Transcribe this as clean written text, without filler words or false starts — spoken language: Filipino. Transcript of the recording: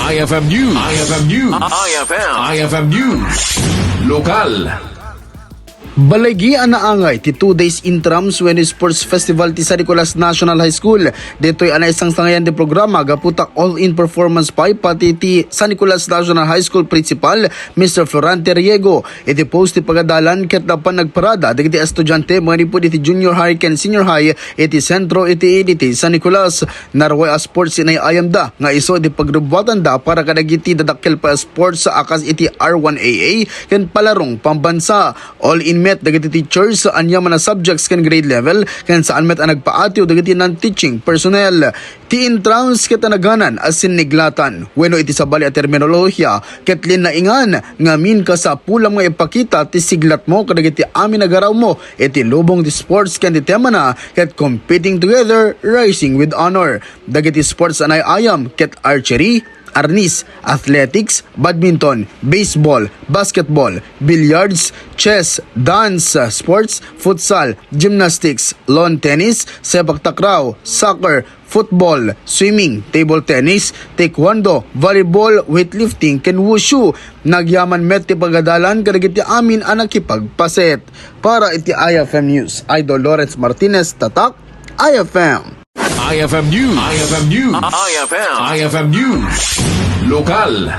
IFM News. IFM News. IFM News. Lokal. Balaygian na angay ti 2 days intrams when sports festival ti San Nicolas National High School. Dito'y ana isang sangayan di programa gaputak all-in performance pay pati ti San Nicolas National High School Principal Mr. Florante Riego. Iti post ti pagadalan ket dapan nagparada dagiti estudyante mga nipod iti junior high ken senior high iti sentro iti San Nicolas. Narway a sports inayayam da nga iso iti pagrubuatan da para kadagiti dadakkel pa sports sa akas iti R1AA ken palarong pambansa. All-in met dagiti teachers sa anya man na subjects ken grade level ken saan met ang nagpaatiw dagiti non-teaching personnel. Ti intrams ket naganan as siniglatan wenno iti sabali a terminolohiya ket linaingan ngamin ka sa pulang nga ipakita ti siglat mo kadagiti amin nagaraw mo iti lubong ti sports ken ti tema na ket competing together rising with honor. Dagiti sports anay ayam ket archery, arnis, athletics, badminton, baseball, basketball, billiards, chess, dance, sports, futsal, gymnastics, lawn tennis, sepak takraw, soccer, football, swimming, table tennis, taekwondo, volleyball, weightlifting, ken wushu. Nagyaman met ti pagadalan kadagiti amin ang nakipagpaset. Para iti IFM News, Idol Lawrence Martinez, Tatak, IFM. IFM News. IFM News. IFM News. Lokal.